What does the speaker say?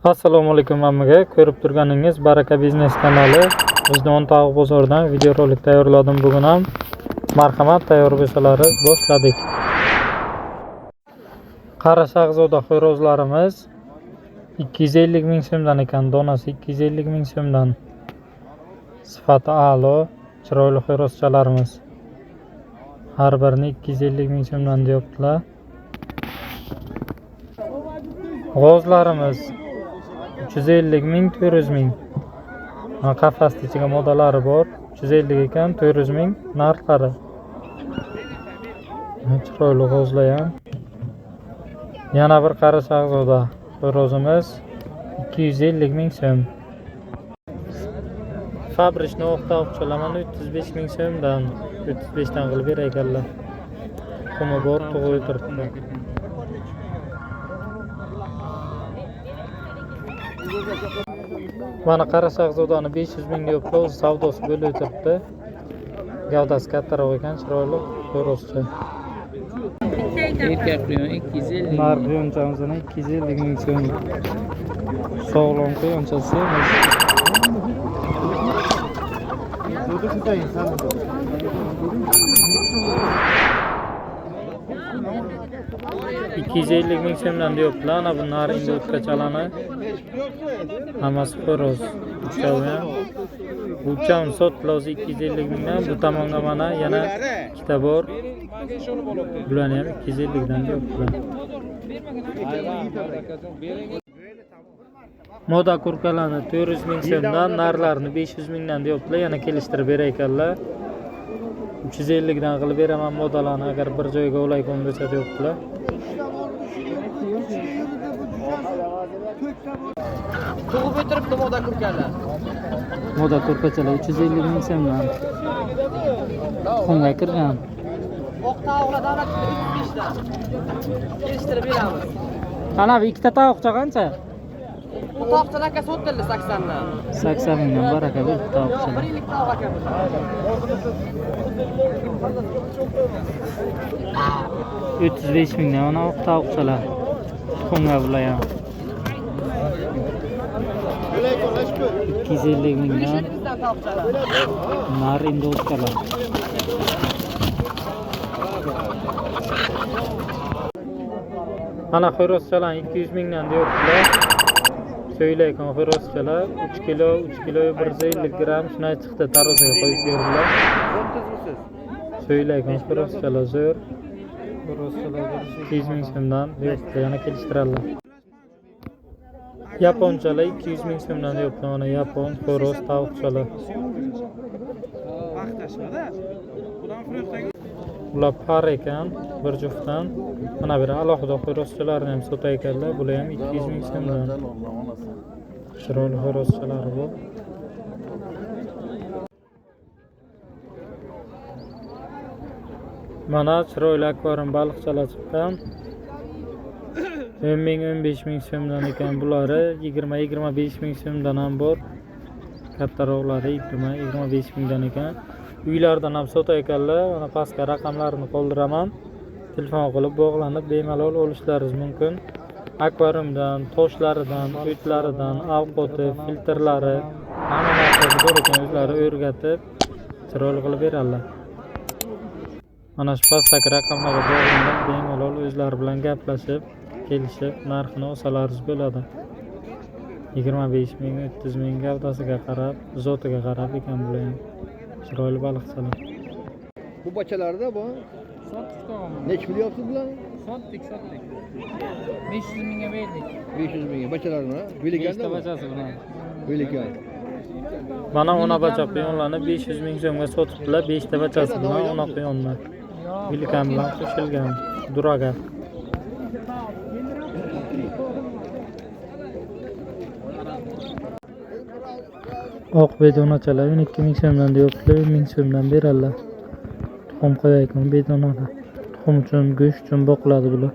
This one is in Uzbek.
Assalomu alaykum hammaga. Ko'rib turganingiz Baraka biznes kanali. Vijdon tog' bozoridan videorolik tayyorladim bugun ham. Marhamat, tayyor bo'lsalaringiz boshladik. Qara shahzoda xo'rozlarimiz 250 ming so'mdan ekan, donasi 250 ming so'mdan. Sifati a'lo, chiroyli xo'rozchalarimiz. Har birini 250 ming so'mdan deyaptilar. G'ozlarimiz 350 ming, 400 ming. Qafas ichiga modalari bor. 350 ekan, 400 ming narxlari. Chiroyli g'ozlar ham. Yana bir qara shahzoda xo'rozimiz 250 ming so'm. Fabrishni o'qda o'qchalaman 305 ming so'mdan. 35 dan qilib berar ekanlar. Qumi bor, tug'ib turibdi. Mana qara shahzodani 500 ming deyapti, o'z savdosi bo'lib o'tiribdi. Gavdasi kattaroq ekan, chiroyli xo'rozcha. Erkakliyon 250. Narxiyonchamizni 250 ming so'm. Sog'lom quyonchasi. 250 ming so'mdan deyaptilar. Ana bu naringi o'tkachalani. Hammasi xo'roz. Uchovi. Uchovi sotlozi 250 mingdan. Bu tomonga mana yana ikkita bor. Bularni ham 250 dan deyaptilar. Moda kurkalarni 400 ming so'mdan, narlarni 500 mingdan deyaptilar. Yana kelishtirib berar ekanlar. 350 dan qilib beraman modalarni agar bir joyga olaygan bo'lsa deyaptilar. Tug'ib o'tiribdi moda kurkalar. Moda kurkachalar 350 ming so'mdan. Qumga kirgan. Oq tovuqlar davlatga 35 dan. Kelishtirib beramiz. Ana bu ikkita tovuqcha qancha? Bu tovuqchalar aka sotildi 80 dan. 80 mingdan baraka bu tovuqchalar. 1 yillik tovuq aka bu. 305 mingdan mana oq tovuqchalar. Qumga bular ham. 250 mingdan nar indotkalar. Mana xo'rozchalar 200 mingdan deyaptilar. Söylaykan xo'rozchalar 3 kilo 150 gram shunday chiqdi, taroziga qo'yib berdilar. Söylaykan xo'rozchalar zo'r. Xo'rozchalar 200 ming so'mdan deyapti, yana kelishtiradilar. Yaponchalar 200 ming so'mdan deyapti, mana yapon xo'roz tovuqchalar. Ular par ekan, bir juftdan. Mana bir alohida xo'rozchalarni ham sotar ekanlar, bular ham 200 ming so'mdan. Chiroyli xo'rozchalar bu. Mana chiroyli akvarium baliqchalar chiqqan. 10 ming 15 ming so'mdan ekan bulari, 20-25 ming so'mdan ham bor. Kattaroqlari 20-25 mingdan ekan. Uylardan ham sotar ekanlar. Mana pastga raqamlarini qoldiraman. Telefon qilib bog'lanib bemalol olishlaringiz mumkin. Akvariumdan, toshlaridan, o'tlaridan, ovqati, filtrlari, hamma narsasi bor ekan, o'zlari o'rgatib chiroyli qilib beradilar. Mana shu pastdagi raqamlarga bog'lanib bemalol o'zlari bilan gaplashib, kelishib narxini olsalaringiz bo'ladi. 25 ming, 30 ming gavdasiga qarab, zotiga qarab ekan bular ham. Chiroyli baliqchalar. Bu bachalarda bu. Sotdik tamam. Neç biliyorsun bular? Sotdik. 500 mingga berdik. 500 mingga bachalarni. Biliganda bu. Bachasi bilan. Biligan. Mana ona bacha quyonlarni 500 ming so'mga sotibdilar. 5 ta bachasi bilan ona quyonni. Bilikan bilan qo'shilgan duraga. Oq bedonachalar 12 ming so'mdan deyaptilar, 10 ming so'mdan beradilar. Tuxum qo'yaykan bedonalar. Tuxum uchun, go'sht uchun boqiladi bular.